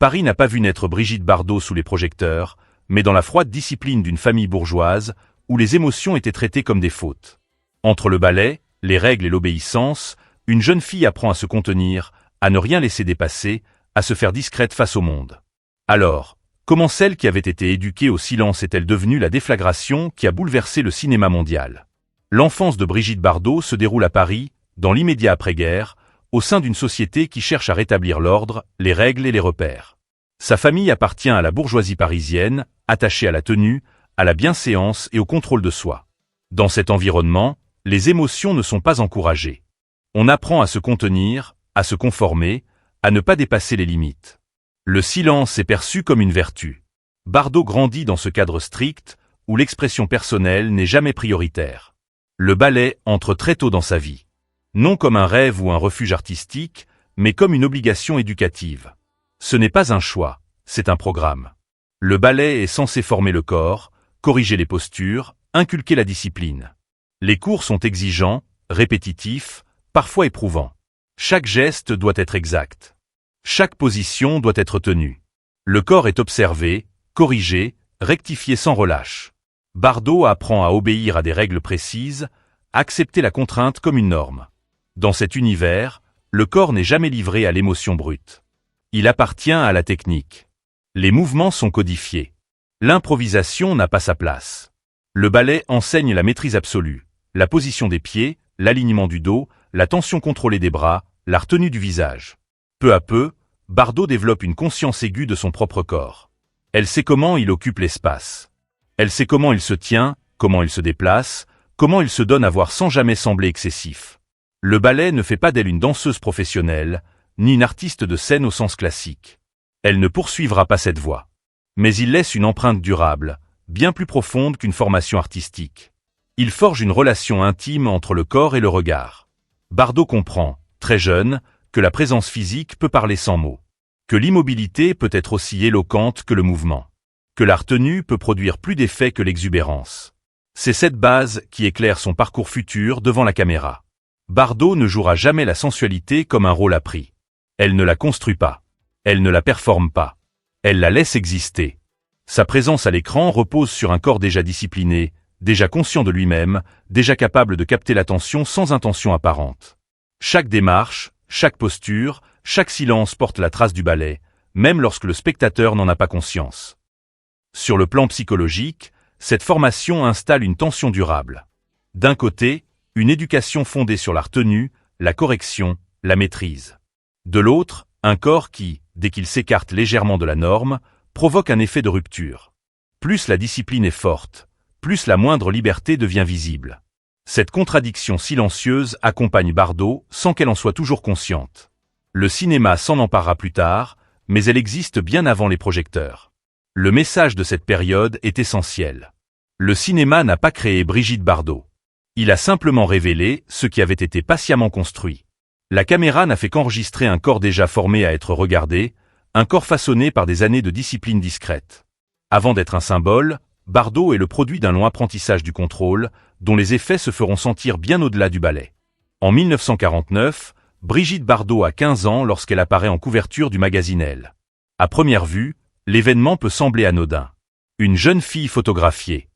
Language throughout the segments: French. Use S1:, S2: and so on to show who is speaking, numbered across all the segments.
S1: Paris n'a pas vu naître Brigitte Bardot sous les projecteurs, mais dans la froide discipline d'une famille bourgeoise, où les émotions étaient traitées comme des fautes. Entre le ballet, les règles et l'obéissance, une jeune fille apprend à se contenir, à ne rien laisser dépasser, à se faire discrète face au monde. Alors, comment celle qui avait été éduquée au silence est-elle devenue la déflagration qui a bouleversé le cinéma mondial? L'enfance de Brigitte Bardot se déroule à Paris, dans l'immédiat après-guerre, au sein d'une société qui cherche à rétablir l'ordre, les règles et les repères. Sa famille appartient à la bourgeoisie parisienne, attachée à la tenue, à la bienséance et au contrôle de soi. Dans cet environnement, les émotions ne sont pas encouragées. On apprend à se contenir, à se conformer, à ne pas dépasser les limites. Le silence est perçu comme une vertu. Bardot grandit dans ce cadre strict, où l'expression personnelle n'est jamais prioritaire. Le ballet entre très tôt dans sa vie. Non comme un rêve ou un refuge artistique, mais comme une obligation éducative. Ce n'est pas un choix, c'est un programme. Le ballet est censé former le corps, corriger les postures, inculquer la discipline. Les cours sont exigeants, répétitifs, parfois éprouvants. Chaque geste doit être exact. Chaque position doit être tenue. Le corps est observé, corrigé, rectifié sans relâche. Bardot apprend à obéir à des règles précises, accepter la contrainte comme une norme. Dans cet univers, le corps n'est jamais livré à l'émotion brute. Il appartient à la technique. Les mouvements sont codifiés. L'improvisation n'a pas sa place. Le ballet enseigne la maîtrise absolue, la position des pieds, l'alignement du dos, la tension contrôlée des bras, la retenue du visage. Peu à peu, Bardot développe une conscience aiguë de son propre corps. Elle sait comment il occupe l'espace. Elle sait comment il se tient, comment il se déplace, comment il se donne à voir sans jamais sembler excessif. Le ballet ne fait pas d'elle une danseuse professionnelle, ni une artiste de scène au sens classique. Elle ne poursuivra pas cette voie. Mais il laisse une empreinte durable, bien plus profonde qu'une formation artistique. Il forge une relation intime entre le corps et le regard. Bardot comprend, très jeune, que la présence physique peut parler sans mots. Que l'immobilité peut être aussi éloquente que le mouvement. Que la retenue peut produire plus d'effet que l'exubérance. C'est cette base qui éclaire son parcours futur devant la caméra. Bardot ne jouera jamais la sensualité comme un rôle appris. Elle ne la construit pas. Elle ne la performe pas. Elle la laisse exister. Sa présence à l'écran repose sur un corps déjà discipliné, déjà conscient de lui-même, déjà capable de capter l'attention sans intention apparente. Chaque démarche, chaque posture, chaque silence porte la trace du ballet, même lorsque le spectateur n'en a pas conscience. Sur le plan psychologique, cette formation installe une tension durable. D'un côté, une éducation fondée sur la retenue, la correction, la maîtrise. De l'autre, un corps qui, dès qu'il s'écarte légèrement de la norme, provoque un effet de rupture. Plus la discipline est forte, plus la moindre liberté devient visible. Cette contradiction silencieuse accompagne Bardot sans qu'elle en soit toujours consciente. Le cinéma s'en emparera plus tard, mais elle existe bien avant les projecteurs. Le message de cette période est essentiel. Le cinéma n'a pas créé Brigitte Bardot. Il a simplement révélé ce qui avait été patiemment construit. La caméra n'a fait qu'enregistrer un corps déjà formé à être regardé, un corps façonné par des années de discipline discrète. Avant d'être un symbole, Bardot est le produit d'un long apprentissage du contrôle, dont les effets se feront sentir bien au-delà du ballet. En 1949, Brigitte Bardot a 15 ans lorsqu'elle apparaît en couverture du magazine Elle. À première vue, l'événement peut sembler anodin. Une jeune fille photographiée.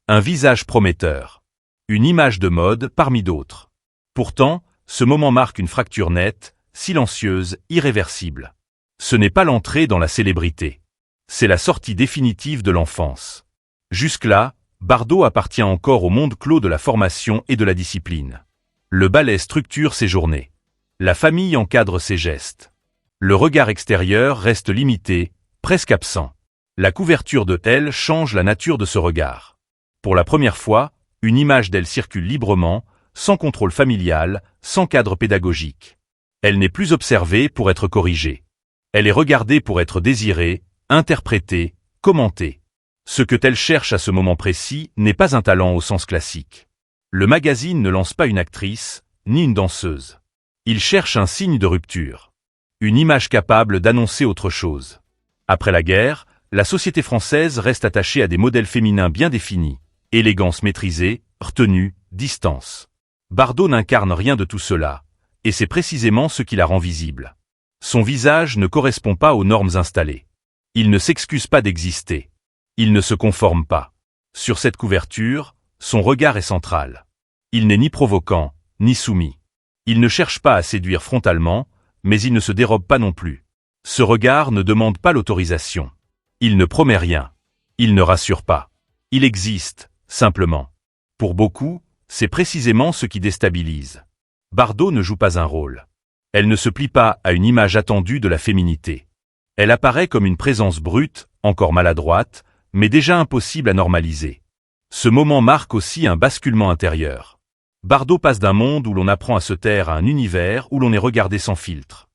S1: Un visage prometteur. Une image de mode parmi d'autres. Pourtant, ce moment marque une fracture nette, silencieuse, irréversible. Ce n'est pas l'entrée dans la célébrité. C'est la sortie définitive de l'enfance. Jusque-là, Bardot appartient encore au monde clos de la formation et de la discipline. Le ballet structure ses journées. La famille encadre ses gestes. Le regard extérieur reste limité, presque absent. La couverture de Elle change la nature de ce regard. Pour la première fois, une image d'elle circule librement, sans contrôle familial, sans cadre pédagogique. Elle n'est plus observée pour être corrigée. Elle est regardée pour être désirée, interprétée, commentée. Ce que Elle cherche à ce moment précis n'est pas un talent au sens classique. Le magazine ne lance pas une actrice, ni une danseuse. Il cherche un signe de rupture. Une image capable d'annoncer autre chose. Après la guerre, la société française reste attachée à des modèles féminins bien définis. Élégance maîtrisée, retenue, distance. Bardot n'incarne rien de tout cela, et c'est précisément ce qui la rend visible. Son visage ne correspond pas aux normes installées. Il ne s'excuse pas d'exister. Il ne se conforme pas. Sur cette couverture, son regard est central. Il n'est ni provoquant, ni soumis. Il ne cherche pas à séduire frontalement, mais il ne se dérobe pas non plus. Ce regard ne demande pas l'autorisation. Il ne promet rien. Il ne rassure pas. Il existe, simplement. Pour beaucoup, c'est précisément ce qui déstabilise. Bardot ne joue pas un rôle. Elle ne se plie pas à une image attendue de la féminité. Elle apparaît comme une présence brute, encore maladroite, mais déjà impossible à normaliser. Ce moment marque aussi un basculement intérieur. Bardot passe d'un monde où l'on apprend à se taire à un univers où l'on est regardé sans filtre.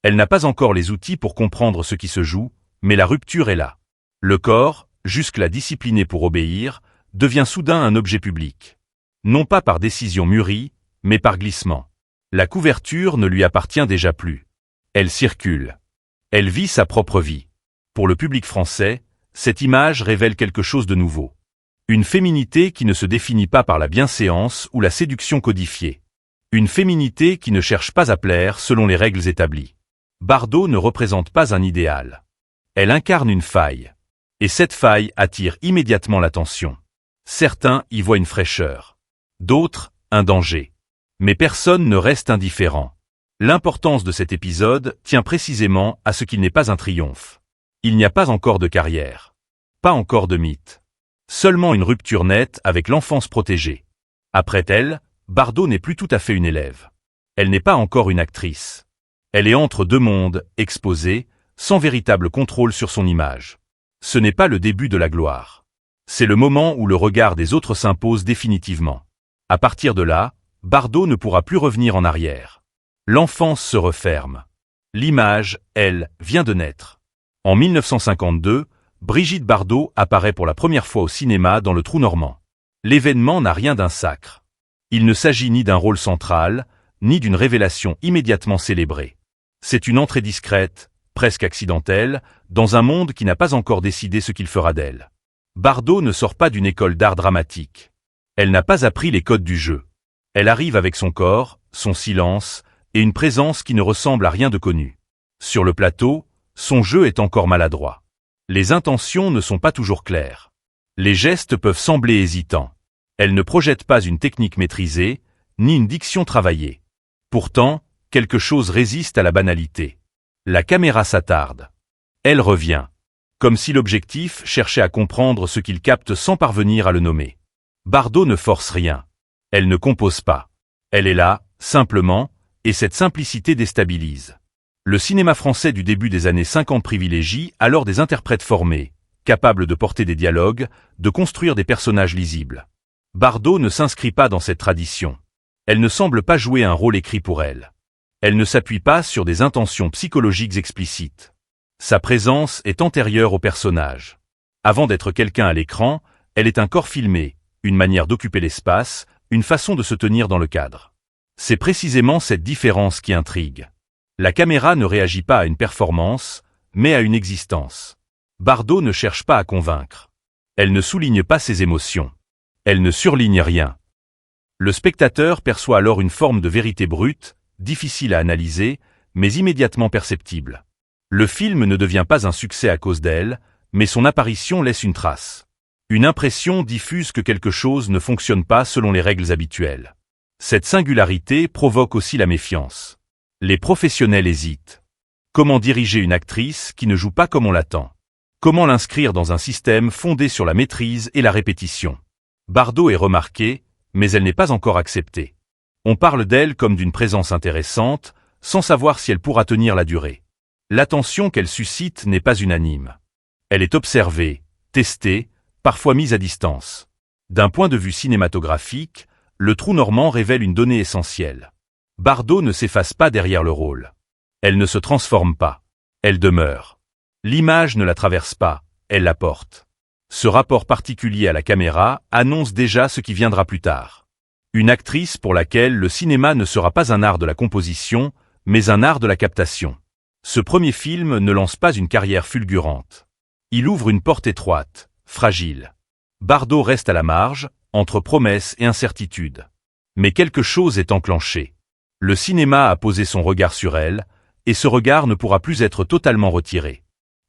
S1: Elle n'a pas encore les outils pour comprendre ce qui se joue, mais la rupture est là. Le corps, jusque-là discipliné pour obéir, devient soudain un objet public. Non pas par décision mûrie, mais par glissement. La couverture ne lui appartient déjà plus. Elle circule. Elle vit sa propre vie. Pour le public français, cette image révèle quelque chose de nouveau. Une féminité qui ne se définit pas par la bienséance ou la séduction codifiée. Une féminité qui ne cherche pas à plaire selon les règles établies. Bardot ne représente pas un idéal. Elle incarne une faille. Et cette faille attire immédiatement l'attention. Certains y voient une fraîcheur. D'autres, un danger. Mais personne ne reste indifférent. L'importance de cet épisode tient précisément à ce qu'il n'est pas un triomphe. Il n'y a pas encore de carrière. Pas encore de mythe. Seulement une rupture nette avec l'enfance protégée. Après elle, Bardot n'est plus tout à fait une élève. Elle n'est pas encore une actrice. Elle est entre deux mondes, exposée, sans véritable contrôle sur son image. Ce n'est pas le début de la gloire. C'est le moment où le regard des autres s'impose définitivement. À partir de là, Bardot ne pourra plus revenir en arrière. L'enfance se referme. L'image, elle, vient de naître. En 1952, Brigitte Bardot apparaît pour la première fois au cinéma dans Le Trou normand. L'événement n'a rien d'un sacre. Il ne s'agit ni d'un rôle central, ni d'une révélation immédiatement célébrée. C'est une entrée discrète, presque accidentelle, dans un monde qui n'a pas encore décidé ce qu'il fera d'elle. Bardot ne sort pas d'une école d'art dramatique. Elle n'a pas appris les codes du jeu. Elle arrive avec son corps, son silence, et une présence qui ne ressemble à rien de connu. Sur le plateau, son jeu est encore maladroit. Les intentions ne sont pas toujours claires. Les gestes peuvent sembler hésitants. Elle ne projette pas une technique maîtrisée, ni une diction travaillée. Pourtant, quelque chose résiste à la banalité. La caméra s'attarde. Elle revient. Comme si l'objectif cherchait à comprendre ce qu'il capte sans parvenir à le nommer. Bardot ne force rien. Elle ne compose pas. Elle est là, simplement, et cette simplicité déstabilise. Le cinéma français du début des années 50 privilégie alors des interprètes formés, capables de porter des dialogues, de construire des personnages lisibles. Bardot ne s'inscrit pas dans cette tradition. Elle ne semble pas jouer un rôle écrit pour elle. Elle ne s'appuie pas sur des intentions psychologiques explicites. Sa présence est antérieure au personnage. Avant d'être quelqu'un à l'écran, elle est un corps filmé, une manière d'occuper l'espace, une façon de se tenir dans le cadre. C'est précisément cette différence qui intrigue. La caméra ne réagit pas à une performance, mais à une existence. Bardot ne cherche pas à convaincre. Elle ne souligne pas ses émotions. Elle ne surligne rien. Le spectateur perçoit alors une forme de vérité brute, difficile à analyser, mais immédiatement perceptible. Le film ne devient pas un succès à cause d'elle, mais son apparition laisse une trace. Une impression diffuse que quelque chose ne fonctionne pas selon les règles habituelles. Cette singularité provoque aussi la méfiance. Les professionnels hésitent. Comment diriger une actrice qui ne joue pas comme on l'attend? Comment l'inscrire dans un système fondé sur la maîtrise et la répétition? Bardot est remarquée, mais elle n'est pas encore acceptée. On parle d'elle comme d'une présence intéressante, sans savoir si elle pourra tenir la durée. L'attention qu'elle suscite n'est pas unanime. Elle est observée, testée, parfois mise à distance. D'un point de vue cinématographique, Le Trou normand révèle une donnée essentielle. Bardot ne s'efface pas derrière le rôle. Elle ne se transforme pas. Elle demeure. L'image ne la traverse pas, elle la porte. Ce rapport particulier à la caméra annonce déjà ce qui viendra plus tard. Une actrice pour laquelle le cinéma ne sera pas un art de la composition, mais un art de la captation. Ce premier film ne lance pas une carrière fulgurante. Il ouvre une porte étroite, fragile. Bardot reste à la marge, entre promesses et incertitudes. Mais quelque chose est enclenché. Le cinéma a posé son regard sur elle, et ce regard ne pourra plus être totalement retiré.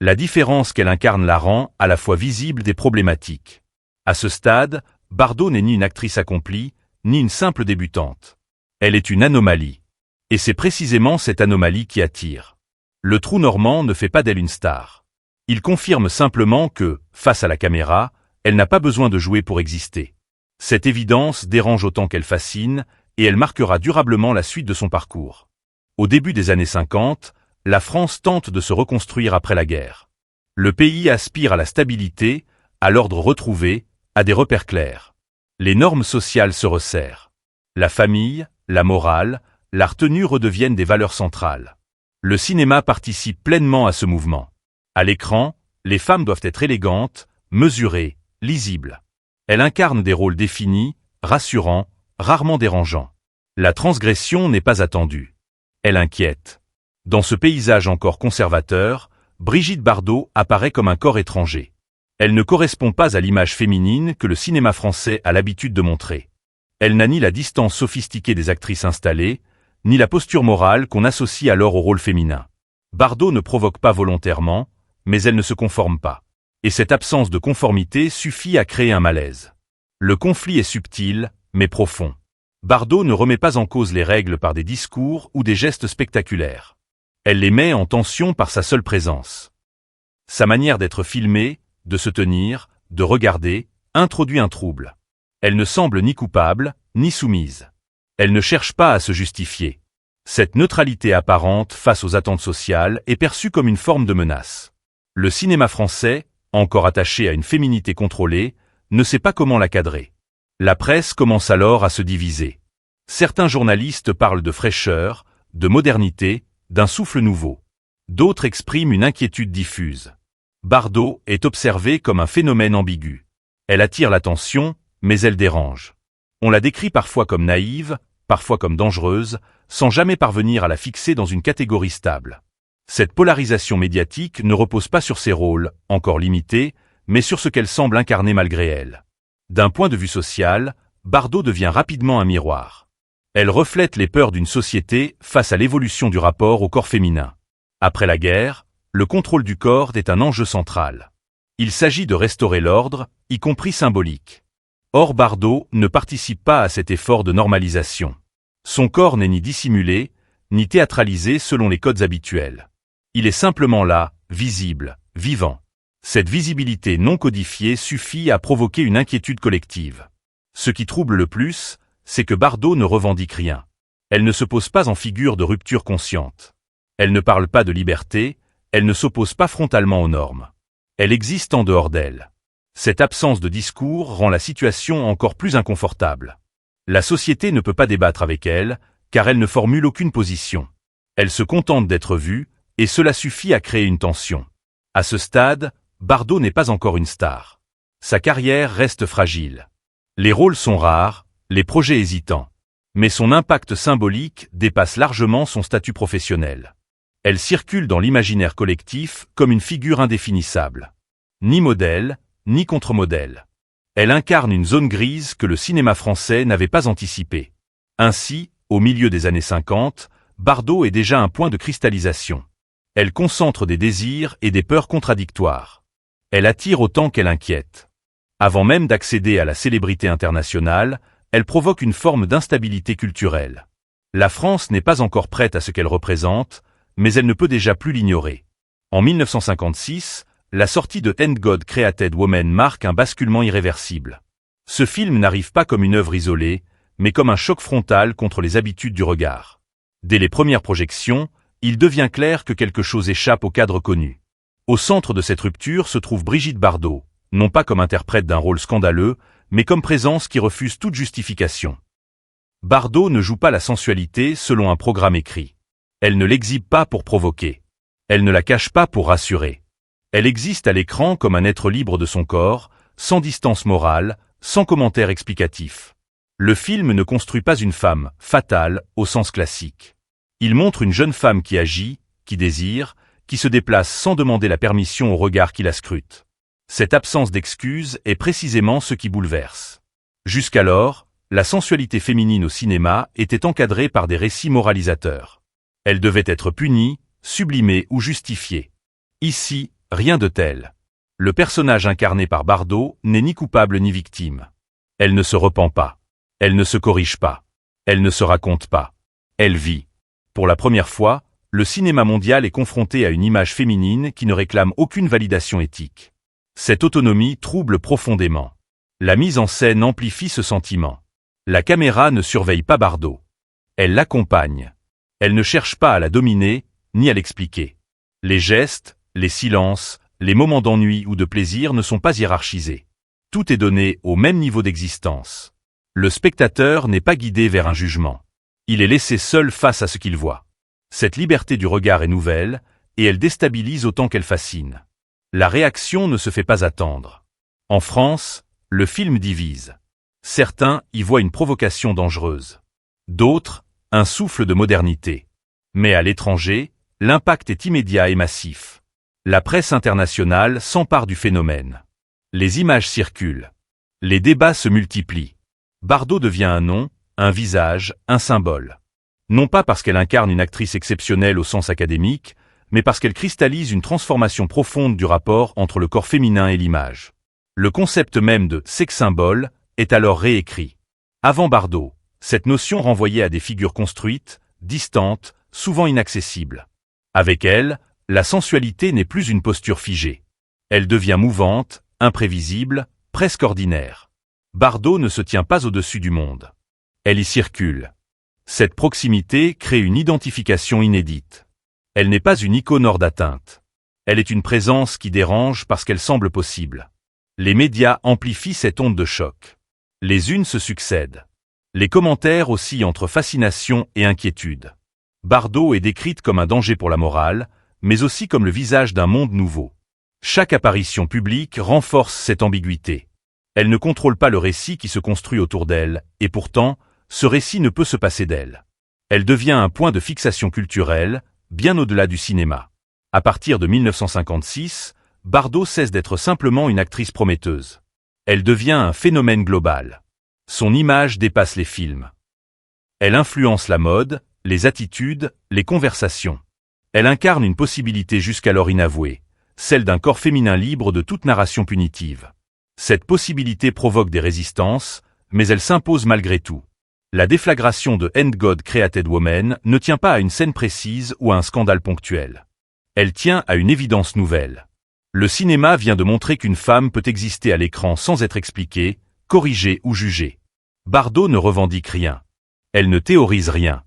S1: La différence qu'elle incarne la rend à la fois visible et problématique. À ce stade, Bardot n'est ni une actrice accomplie, ni une simple débutante. Elle est une anomalie. Et c'est précisément cette anomalie qui attire. Le trou normand ne fait pas d'elle une star. Il confirme simplement que, face à la caméra, elle n'a pas besoin de jouer pour exister. Cette évidence dérange autant qu'elle fascine, et elle marquera durablement la suite de son parcours. Au début des années 50, la France tente de se reconstruire après la guerre. Le pays aspire à la stabilité, à l'ordre retrouvé, à des repères clairs. Les normes sociales se resserrent. La famille, la morale, la retenue redeviennent des valeurs centrales. Le cinéma participe pleinement à ce mouvement. À l'écran, les femmes doivent être élégantes, mesurées, lisibles. Elles incarnent des rôles définis, rassurants, rarement dérangeants. La transgression n'est pas attendue. Elle inquiète. Dans ce paysage encore conservateur, Brigitte Bardot apparaît comme un corps étranger. Elle ne correspond pas à l'image féminine que le cinéma français a l'habitude de montrer. Elle n'a ni la distance sophistiquée des actrices installées, ni la posture morale qu'on associe alors au rôle féminin. Bardot ne provoque pas volontairement, mais elle ne se conforme pas. Et cette absence de conformité suffit à créer un malaise. Le conflit est subtil, mais profond. Bardot ne remet pas en cause les règles par des discours ou des gestes spectaculaires. Elle les met en tension par sa seule présence. Sa manière d'être filmée, de se tenir, de regarder, introduit un trouble. Elle ne semble ni coupable, ni soumise. Elle ne cherche pas à se justifier. Cette neutralité apparente face aux attentes sociales est perçue comme une forme de menace. Le cinéma français, encore attaché à une féminité contrôlée, ne sait pas comment la cadrer. La presse commence alors à se diviser. Certains journalistes parlent de fraîcheur, de modernité, d'un souffle nouveau. D'autres expriment une inquiétude diffuse. Bardot est observée comme un phénomène ambigu. Elle attire l'attention, mais elle dérange. On la décrit parfois comme naïve, parfois comme dangereuse, sans jamais parvenir à la fixer dans une catégorie stable. Cette polarisation médiatique ne repose pas sur ses rôles, encore limités, mais sur ce qu'elle semble incarner malgré elle. D'un point de vue social, Bardot devient rapidement un miroir. Elle reflète les peurs d'une société face à l'évolution du rapport au corps féminin. Après la guerre, le contrôle du corps est un enjeu central. Il s'agit de restaurer l'ordre, y compris symbolique. Or Bardot ne participe pas à cet effort de normalisation. Son corps n'est ni dissimulé, ni théâtralisé selon les codes habituels. Il est simplement là, visible, vivant. Cette visibilité non codifiée suffit à provoquer une inquiétude collective. Ce qui trouble le plus, c'est que Bardot ne revendique rien. Elle ne se pose pas en figure de rupture consciente. Elle ne parle pas de liberté, elle ne s'oppose pas frontalement aux normes. Elle existe en dehors d'elle. Cette absence de discours rend la situation encore plus inconfortable. La société ne peut pas débattre avec elle, car elle ne formule aucune position. Elle se contente d'être vue, et cela suffit à créer une tension. À ce stade, Bardot n'est pas encore une star. Sa carrière reste fragile. Les rôles sont rares, les projets hésitants. Mais son impact symbolique dépasse largement son statut professionnel. Elle circule dans l'imaginaire collectif comme une figure indéfinissable. Ni modèle, ni contre-modèle. Elle incarne une zone grise que le cinéma français n'avait pas anticipée. Ainsi, au milieu des années 50, Bardot est déjà un point de cristallisation. Elle concentre des désirs et des peurs contradictoires. Elle attire autant qu'elle inquiète. Avant même d'accéder à la célébrité internationale, elle provoque une forme d'instabilité culturelle. La France n'est pas encore prête à ce qu'elle représente, mais elle ne peut déjà plus l'ignorer. En 1956, la sortie de Thank God Created Woman marque un basculement irréversible. Ce film n'arrive pas comme une œuvre isolée, mais comme un choc frontal contre les habitudes du regard. Dès les premières projections, il devient clair que quelque chose échappe au cadre connu. Au centre de cette rupture se trouve Brigitte Bardot, non pas comme interprète d'un rôle scandaleux, mais comme présence qui refuse toute justification. Bardot ne joue pas la sensualité selon un programme écrit. Elle ne l'exhibe pas pour provoquer. Elle ne la cache pas pour rassurer. Elle existe à l'écran comme un être libre de son corps, sans distance morale, sans commentaire explicatif. Le film ne construit pas une femme fatale au sens classique. Il montre une jeune femme qui agit, qui désire, qui se déplace sans demander la permission au regard qui la scrute. Cette absence d'excuse est précisément ce qui bouleverse. Jusqu'alors, la sensualité féminine au cinéma était encadrée par des récits moralisateurs. Elle devait être punie, sublimée ou justifiée. Ici, rien de tel. Le personnage incarné par Bardot n'est ni coupable ni victime. Elle ne se repent pas. Elle ne se corrige pas. Elle ne se raconte pas. Elle vit. Pour la première fois, le cinéma mondial est confronté à une image féminine qui ne réclame aucune validation éthique. Cette autonomie trouble profondément. La mise en scène amplifie ce sentiment. La caméra ne surveille pas Bardot. Elle l'accompagne. Elle ne cherche pas à la dominer, ni à l'expliquer. Les gestes, les silences, les moments d'ennui ou de plaisir ne sont pas hiérarchisés. Tout est donné au même niveau d'existence. Le spectateur n'est pas guidé vers un jugement. Il est laissé seul face à ce qu'il voit. Cette liberté du regard est nouvelle, et elle déstabilise autant qu'elle fascine. La réaction ne se fait pas attendre. En France, le film divise. Certains y voient une provocation dangereuse. D'autres, un souffle de modernité. Mais à l'étranger, l'impact est immédiat et massif. La presse internationale s'empare du phénomène. Les images circulent. Les débats se multiplient. Bardot devient un nom, un visage, un symbole. Non pas parce qu'elle incarne une actrice exceptionnelle au sens académique, mais parce qu'elle cristallise une transformation profonde du rapport entre le corps féminin et l'image. Le concept même de sex-symbole est alors réécrit. Avant Bardot, cette notion renvoyait à des figures construites, distantes, souvent inaccessibles. Avec elle, la sensualité n'est plus une posture figée. Elle devient mouvante, imprévisible, presque ordinaire. Bardot ne se tient pas au-dessus du monde. Elle y circule. Cette proximité crée une identification inédite. Elle n'est pas une icône hors d'atteinte. Elle est une présence qui dérange parce qu'elle semble possible. Les médias amplifient cette onde de choc. Les unes se succèdent. Les commentaires oscillent entre fascination et inquiétude. Bardot est décrite comme un danger pour la morale, mais aussi comme le visage d'un monde nouveau. Chaque apparition publique renforce cette ambiguïté. Elle ne contrôle pas le récit qui se construit autour d'elle, et pourtant, ce récit ne peut se passer d'elle. Elle devient un point de fixation culturelle, bien au-delà du cinéma. À partir de 1956, Bardot cesse d'être simplement une actrice prometteuse. Elle devient un phénomène global. Son image dépasse les films. Elle influence la mode, les attitudes, les conversations. Elle incarne une possibilité jusqu'alors inavouée, celle d'un corps féminin libre de toute narration punitive. Cette possibilité provoque des résistances, mais elle s'impose malgré tout. La déflagration de And God Created Woman ne tient pas à une scène précise ou à un scandale ponctuel. Elle tient à une évidence nouvelle. Le cinéma vient de montrer qu'une femme peut exister à l'écran sans être expliquée, corrigée ou jugée. Bardot ne revendique rien. Elle ne théorise rien.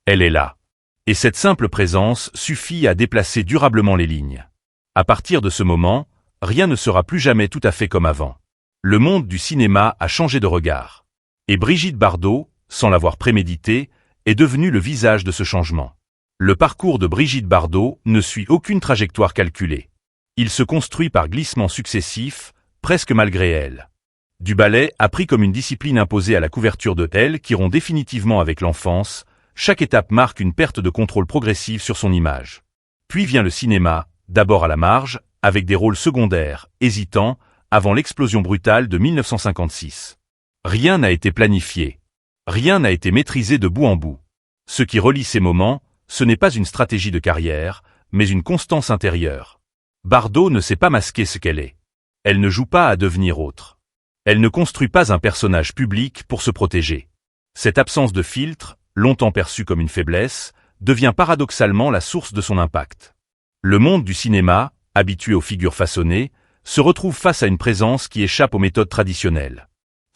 S1: Elle est là. Et cette simple présence suffit à déplacer durablement les lignes. À partir de ce moment, rien ne sera plus jamais tout à fait comme avant. Le monde du cinéma a changé de regard. Et Brigitte Bardot, sans l'avoir prémédité, est devenue le visage de ce changement. Le parcours de Brigitte Bardot ne suit aucune trajectoire calculée. Il se construit par glissements successifs, presque malgré elle. Du ballet, appris comme une discipline imposée à la couverture de Elle qui rompt définitivement avec l'enfance, chaque étape marque une perte de contrôle progressive sur son image. Puis vient le cinéma, d'abord à la marge, avec des rôles secondaires, hésitants, avant l'explosion brutale de 1956. Rien n'a été planifié. Rien n'a été maîtrisé de bout en bout. Ce qui relie ces moments, ce n'est pas une stratégie de carrière, mais une constance intérieure. Bardot ne sait pas masquer ce qu'elle est. Elle ne joue pas à devenir autre. Elle ne construit pas un personnage public pour se protéger. Cette absence de filtre, longtemps perçue comme une faiblesse, devient paradoxalement la source de son impact. Le monde du cinéma, habitué aux figures façonnées, se retrouve face à une présence qui échappe aux méthodes traditionnelles.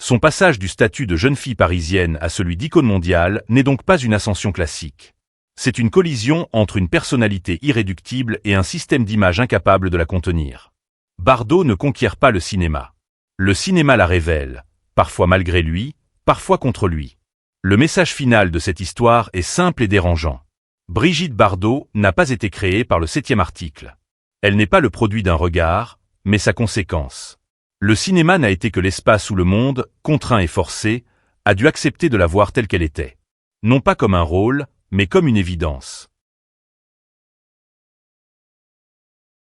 S1: Son passage du statut de jeune fille parisienne à celui d'icône mondiale n'est donc pas une ascension classique. C'est une collision entre une personnalité irréductible et un système d'image incapable de la contenir. Bardot ne conquiert pas le cinéma. Le cinéma la révèle, parfois malgré lui, parfois contre lui. Le message final de cette histoire est simple et dérangeant. Brigitte Bardot n'a pas été créée par le 7e article. Elle n'est pas le produit d'un regard, mais sa conséquence. Le cinéma n'a été que l'espace où le monde, contraint et forcé, a dû accepter de la voir telle qu'elle était. Non pas comme un rôle, mais comme une évidence.